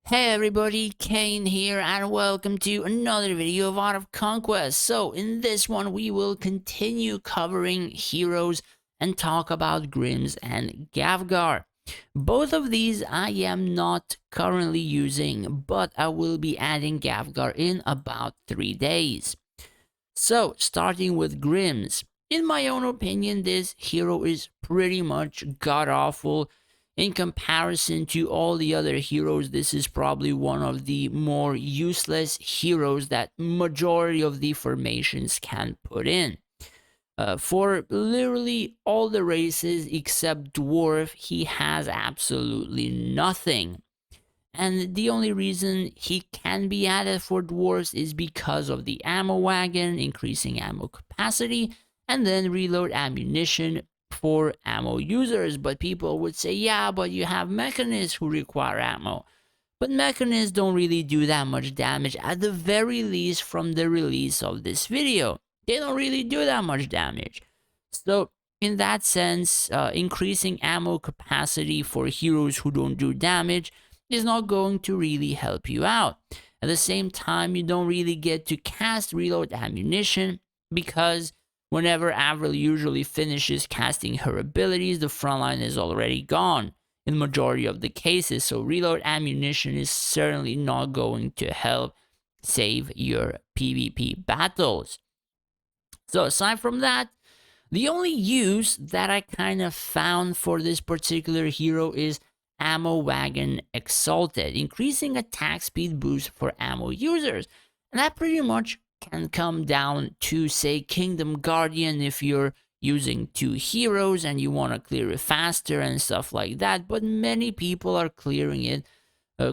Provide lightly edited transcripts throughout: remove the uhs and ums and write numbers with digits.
Hey everybody, Kane here and welcome to another video of Art of Conquest. So in this one we will continue covering heroes and talk about Grims and Gafgar. Both of these I am not currently using, but I will be adding Gafgar in about 3 days. So starting with Grims. In my own opinion, this hero is pretty much god-awful. In comparison to all the other heroes, this is probably one of the more useless heroes that majority of the formations can put in. For literally all the races except Dwarf, he has absolutely nothing. And the only reason he can be added for dwarves is because of the ammo wagon, increasing ammo capacity, and then reload ammunition for ammo users. But people would say, yeah, but you have mechanists who require ammo. But mechanists don't really do that much damage, at the very least from the release of this video. They don't really do that much damage. So in that sense, increasing ammo capacity for heroes who don't do damage is not going to really help you out. At the same time, you don't really get to cast reload ammunition because whenever Avril usually finishes casting her abilities, the front line is already gone in majority of the cases. So reload ammunition is certainly not going to help save your PvP battles. So aside from that, the only use that I kind of found for this particular hero is Ammo Wagon Exalted, increasing attack speed boost for ammo users. And that pretty much can come down to, say, Kingdom Guardian if you're using two heroes and you want to clear it faster and stuff like that. But many people are clearing it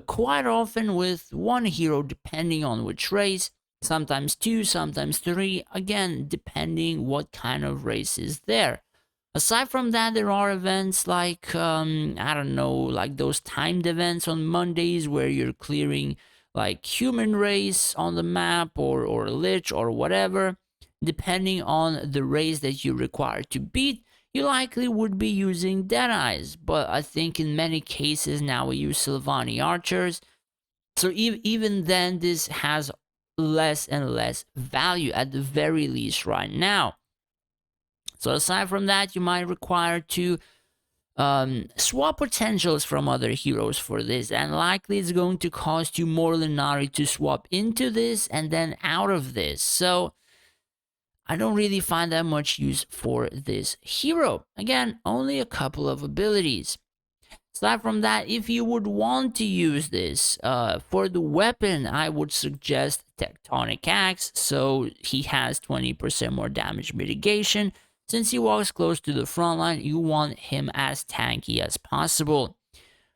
quite often with one hero, depending on which race. Sometimes two, sometimes three, again, depending what kind of race is there. Aside from that, there are events like, I don't know, like those timed events on Mondays where you're clearing like human race on the map or lich or whatever. Depending on the race that you require to beat, you likely would be using Deadeyes, but I think in many cases now we use Sylvani archers. So even then, this has less and less value at the very least right now. So aside from that, you might require to swap potentials from other heroes for this, and likely it's going to cost you more Lunari to swap into this and then out of this. So I don't really find that much use for this hero. Again, only a couple of abilities. Aside from that, if you would want to use this for the weapon, I would suggest Tectonic Axe. So he has 20% more damage mitigation. Since he walks close to the front line, you want him as tanky as possible.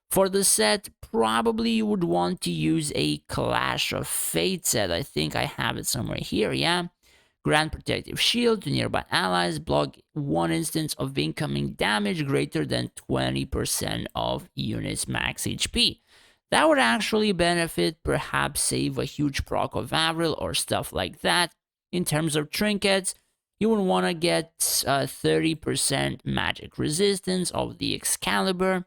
For the set, probably you would want to use a Clash of Fate set. I think I have it somewhere here, yeah? Grant Protective Shield to nearby allies, block one instance of incoming damage greater than 20% of units' max HP. That would actually benefit, perhaps save a huge proc of Avril or stuff like that. In terms of trinkets, you would want to get 30% magic resistance of the Excalibur.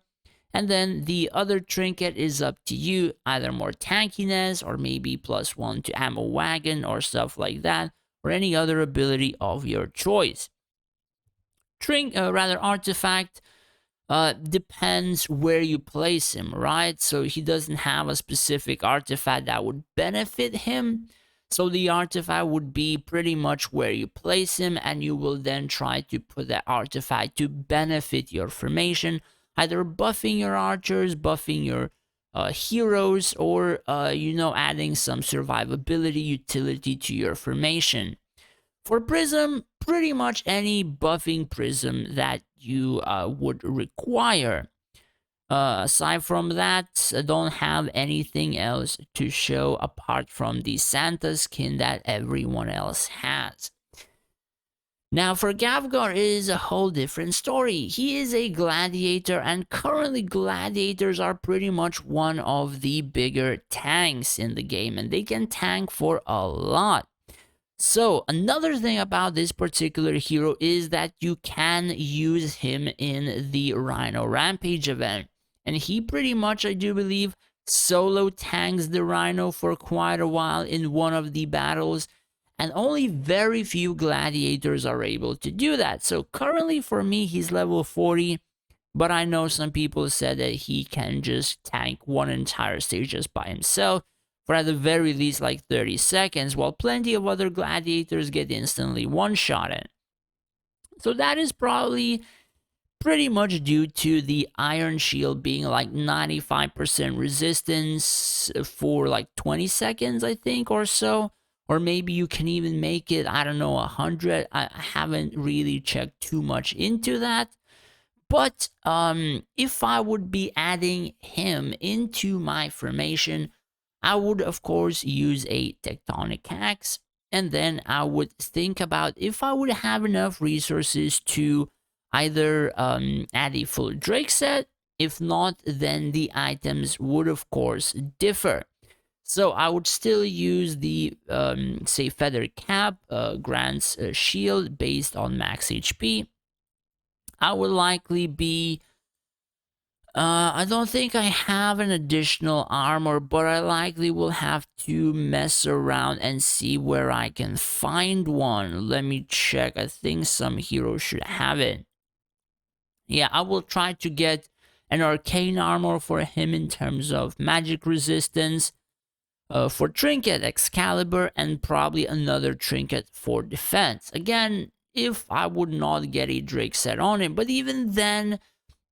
And then the other trinket is up to you, either more tankiness or maybe +1 to ammo wagon or stuff like that, or any other ability of your choice. Artifact depends where you place him, right? So he doesn't have a specific artifact that would benefit him. So the artifact would be pretty much where you place him, and you will then try to put that artifact to benefit your formation, either buffing your archers, buffing your heroes, or adding some survivability utility to your formation. For Prism, pretty much any buffing Prism that you would require. Aside from that, I don't have anything else to show apart from the Santa skin that everyone else has. Now for Gafgar, it is a whole different story. He is a gladiator, and currently gladiators are pretty much one of the bigger tanks in the game, and they can tank for a lot. So another thing about this particular hero is that you can use him in the Rhino Rampage event, and he pretty much, I do believe, solo tanks the Rhino for quite a while in one of the battles, and only very few gladiators are able to do that. So currently for me, he's level 40, but I know some people said that he can just tank one entire stage just by himself for at the very least like 30 seconds, while plenty of other gladiators get instantly one-shotted. So that is probably pretty much due to the iron shield being like 95% resistance for like 20 seconds, I think, or so. Or maybe you can even make it, I don't know, 100. I haven't really checked too much into that. But if I would be adding him into my formation, I would of course use a tectonic axe, and then I would think about if I would have enough resources to either add a full Drake set. If not, then the items would of course differ. So I would still use the say feather cap, grants a shield based on max HP. I would likely be I don't think I have an additional armor, but I likely will have to mess around and see where I can find one. Let me check. I think some heroes should have it. Yeah, I will try to get an arcane armor for him in terms of magic resistance, for trinket, Excalibur, and probably another trinket for defense. Again, if I would not get a Drake set on it, but even then,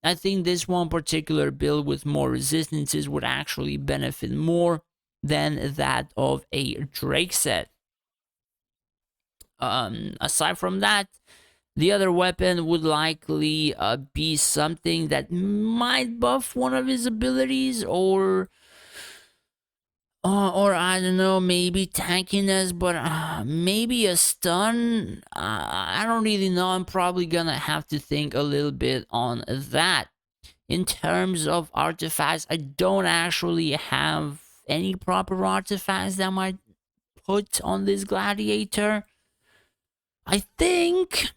I think this one particular build with more resistances would actually benefit more than that of a Drake set. Aside from that, the other weapon would likely be something that might buff one of his abilities, or I don't know, maybe tankiness, but maybe a stun. I don't really know. I'm probably gonna have to think a little bit on that. In terms of artifacts, I don't actually have any proper artifacts that might put on this gladiator. I think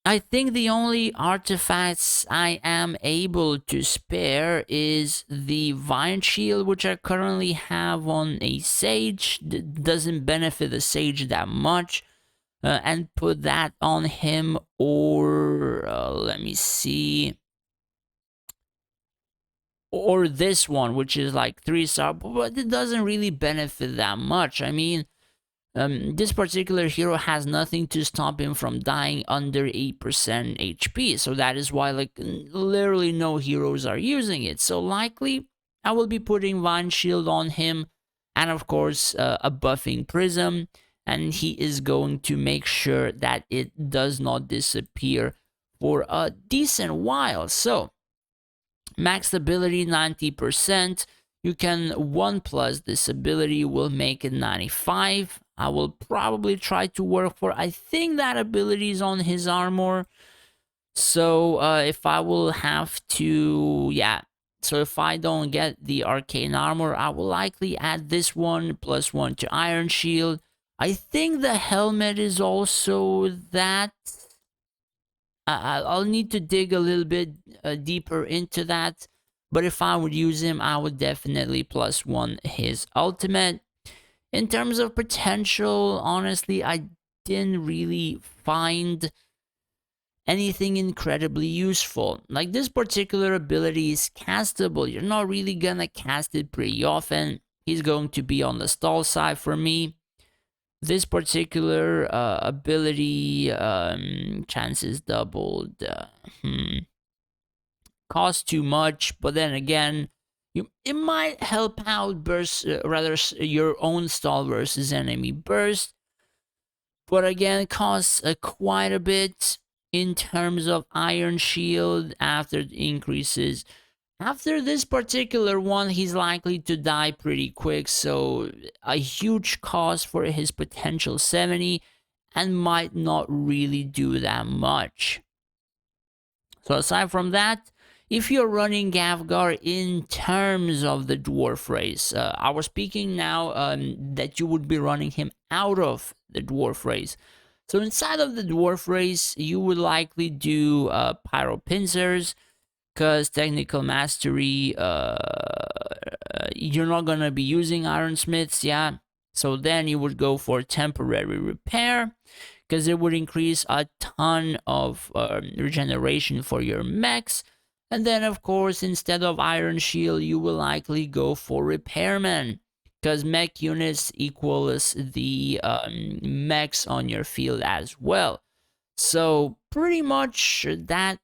I think the only artifacts I am able to spare is the Vine Shield, which I currently have on a Sage. Doesn't benefit the Sage that much. And put that on him, or let me see. Or this one, which is like 3-star, but it doesn't really benefit that much. I mean, this particular hero has nothing to stop him from dying under 8% HP, so that is why like literally no heroes are using it. So likely I will be putting Vine Shield on him, and of course a buffing Prism, and he is going to make sure that it does not disappear for a decent while. So max ability 90%. You can 1 plus this ability will make it 95. I will probably try to work for, I think that ability is on his armor. So if I will have to, yeah. So if I don't get the arcane armor, I will likely add this one plus 1 to Iron Shield. I think the helmet is also that. I'll need to dig a little bit deeper into that. But if I would use him, I would definitely plus 1 his ultimate. In terms of potential, honestly, I didn't really find anything incredibly useful. Like this particular ability is castable. You're not really gonna cast it pretty often. He's going to be on the stall side for me. This particular ability, chances doubled. Cost too much, but then again, it might help out burst, rather your own stall versus enemy burst. But again, costs quite a bit in terms of Iron Shield after it increases. After this particular one, he's likely to die pretty quick, so a huge cost for his potential 70 and might not really do that much. So aside from that, if you're running Gafgar in terms of the dwarf race, I was speaking now that you would be running him out of the dwarf race. So inside of the dwarf race, you would likely do pyro pincers, because technical mastery you're not gonna be using ironsmiths, yeah. So then you would go for temporary repair, because it would increase a ton of regeneration for your mechs. And then, of course, instead of Iron Shield, you will likely go for Repairman, because mech units equals the mechs on your field as well. So pretty much that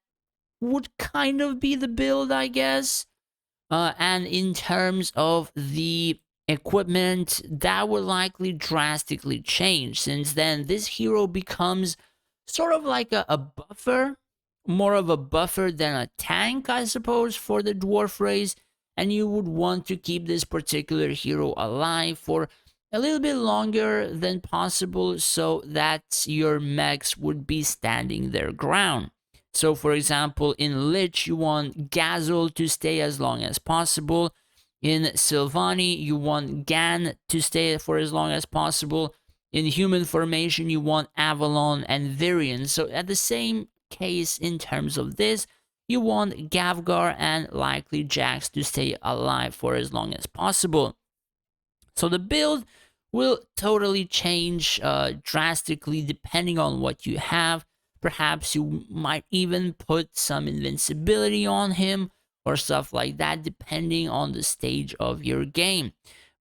would kind of be the build, I guess. And in terms of the equipment, that will likely drastically change, since then this hero becomes sort of like a buffer, more of a buffer than a tank, I suppose, for the dwarf race. And you would want to keep this particular hero alive for a little bit longer than possible, so that your mechs would be standing their ground. So, for example, in Lich, you want Gazelle to stay as long as possible. In Sylvani, you want Gan to stay for as long as possible. In Human Formation, you want Avalon and Virion. So, at the same case, in terms of this, you want Gafgar and likely Jax to stay alive for as long as possible. So, the build will totally change drastically depending on what you have. Perhaps you might even put some invincibility on him or stuff like that, depending on the stage of your game.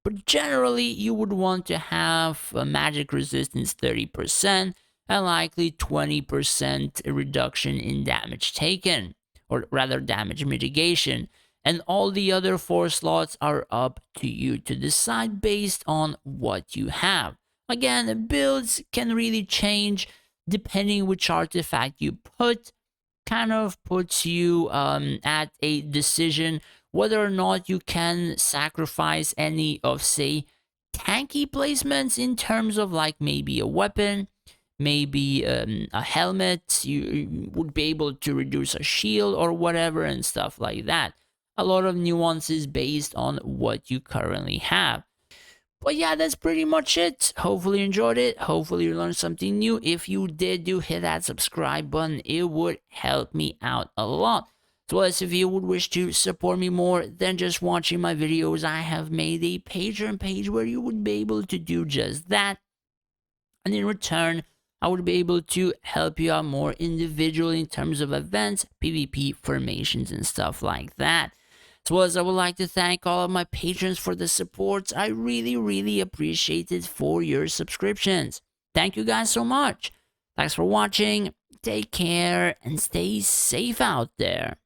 But generally, you would want to have a magic resistance 30% and likely 20% reduction in damage taken, or rather damage mitigation. And all the other 4 slots are up to you to decide based on what you have. Again, builds can really change depending which artifact you put. Kind of puts you at a decision whether or not you can sacrifice any of, say, tanky placements in terms of like maybe a weapon, maybe a helmet. You would be able to reduce a shield or whatever and stuff like that. A lot of nuances based on what you currently have. But yeah, that's pretty much it. Hopefully you enjoyed it. Hopefully you learned something new. If you did, do hit that subscribe button. It would help me out a lot. As well as if you would wish to support me more than just watching my videos, I have made a Patreon page where you would be able to do just that. And in return, I would be able to help you out more individually in terms of events, PvP formations, and stuff like that. As well as I would like to thank all of my patrons for the support. I really appreciate it for your subscriptions. Thank you guys so much. Thanks for watching. Take care and stay safe out there.